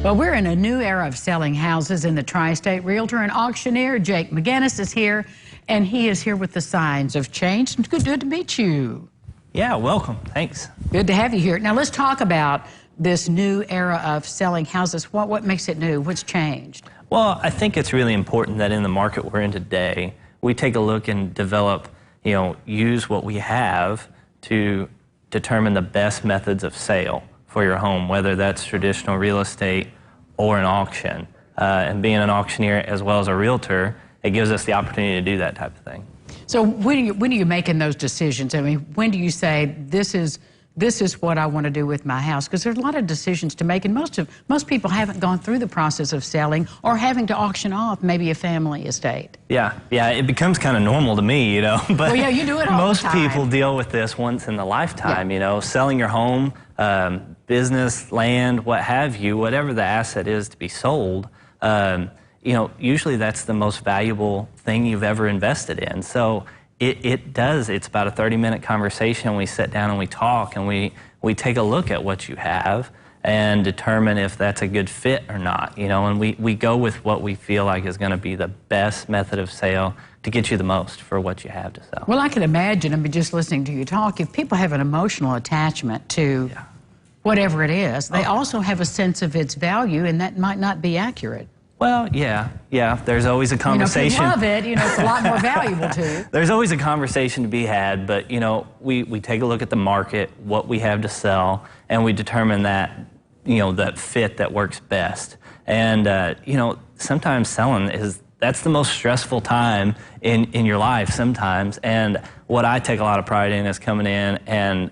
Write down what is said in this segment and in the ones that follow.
Well, we're in a new era of selling houses, and the Tri-State Realtor and auctioneer Jake McGennis is here, and he is here with the signs of change. Good to meet you. Yeah, welcome. Thanks. Good to have you here. Now, let's talk about this new era of selling houses. What makes it new? What's changed? Well, I think it's really important that in the market we're in today, we take a look and develop, use what we have to determine the best methods of sale for your home, whether that's traditional real estate or an auction. And being an auctioneer as well as a realtor, it gives us the opportunity to do that type of thing. So when are you making those decisions? I mean, when do you say, this is what I want to do with my house? Because there's a lot of decisions to make, and most people haven't gone through the process of selling or having to auction off maybe a family estate. Yeah, it becomes kind of normal to me, But well, yeah, you do it all most the time. people deal with this once in a lifetime, selling your home, business, land, what have you, whatever the asset is to be sold. Usually that's the most valuable thing you've ever invested in. So it's about a 30-minute conversation. We sit down and we talk, and we take a look at what you have and determine if that's a good fit or not, and we go with what we feel like is going to be the best method of sale to get you the most for what you have to sell. Well, I can imagine, just listening to you talk, if people have an emotional attachment to whatever it is, they also have a sense of its value, and that might not be accurate. Well, yeah. There's always a conversation. If you love it, it's a lot more valuable to you. There's always a conversation to be had, but we take a look at the market, what we have to sell, and we determine that that fit that works best. And sometimes selling that's the most stressful time in your life sometimes. And what I take a lot of pride in is coming in, and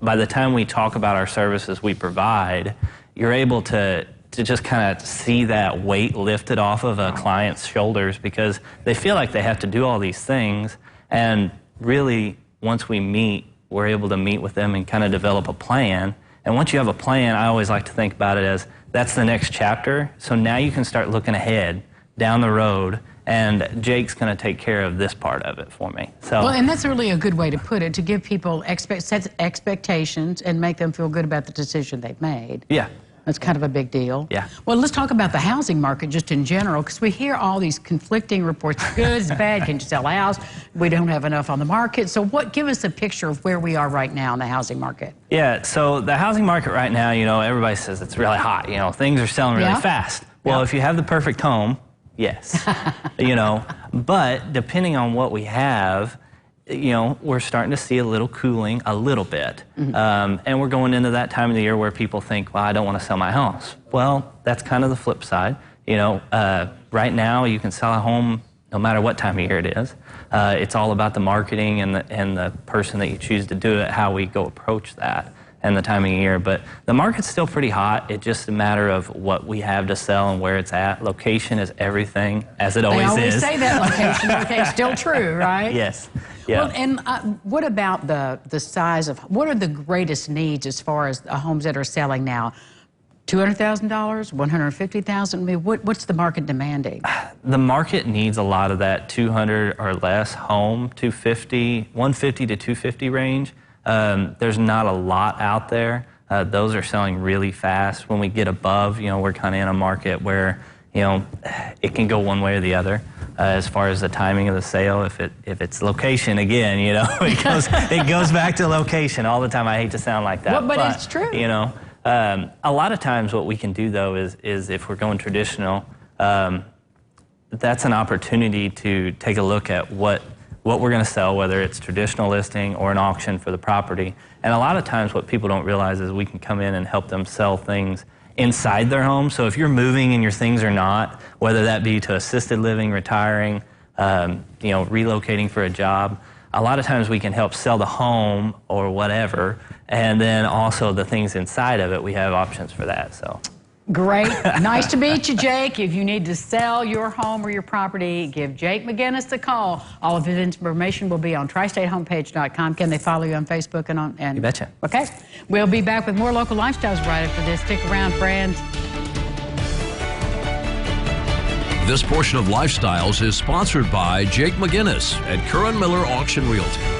by the time we talk about our services we provide, you're able to just kind of see that weight lifted off of a client's shoulders, because they feel like they have to do all these things. And really, once we meet, we're able to meet with them and kind of develop a plan. And once you have a plan, I always like to think about it as that's the next chapter. So now you can start looking ahead down the road, and Jake's going to take care of this part of it for me. So, well, and that's really a good way to put it, to give people set expectations and make them feel good about the decision they've made. Yeah. That's kind of a big deal. Yeah. Well, let's talk about the housing market just in general, because we hear all these conflicting reports. Good, it's bad, can you sell a house? We don't have enough on the market. So give us a picture of where we are right now in the housing market. Yeah, so the housing market right now, everybody says it's really hot. Things are selling really fast. Well, if you have the perfect home, yes. But depending on what we have, we're starting to see a little cooling, a little bit. And we're going into that time of the year where people think, well, I don't want to sell my house. Well, that's kind of the flip side. Right now you can sell a home no matter what time of year it is. It's all about the marketing and the person that you choose to do it, how we go approach that, and the time of year. But the market's still pretty hot. It's just a matter of what we have to sell and where it's at. Location is everything, as it always is. They always say that, location. Okay, still true, right? Yes. Yeah. Well, and what about the size of, what are the greatest needs as far as the homes that are selling now? $200,000, $150,000? What's the market demanding? The market needs a lot of that 200 or less home, 150 to 250 range. There's not a lot out there. Those are selling really fast. When we get above, we're kind of in a market where, it can go one way or the other. As far as the timing of the sale, if it's location, again, it goes back to location all the time. I hate to sound like that, but it's true. A lot of times what we can do though is if we're going traditional, that's an opportunity to take a look at what we're going to sell, whether it's traditional listing or an auction for the property. And a lot of times what people don't realize is we can come in and help them sell things inside their home. So if you're moving and your things are not, whether that be to assisted living, retiring, relocating for a job, a lot of times we can help sell the home or whatever, and then also the things inside of it, we have options for that. So. Great. Nice to meet you, Jake. If you need to sell your home or your property, give Jake McGennis a call. All of his information will be on tristatehomepage.com. Can they follow you on Facebook and on? You betcha. Okay. We'll be back with more local lifestyles right after this. Stick around, friends. This portion of Lifestyles is sponsored by Jake McGennis at Curran Miller Auction Realty.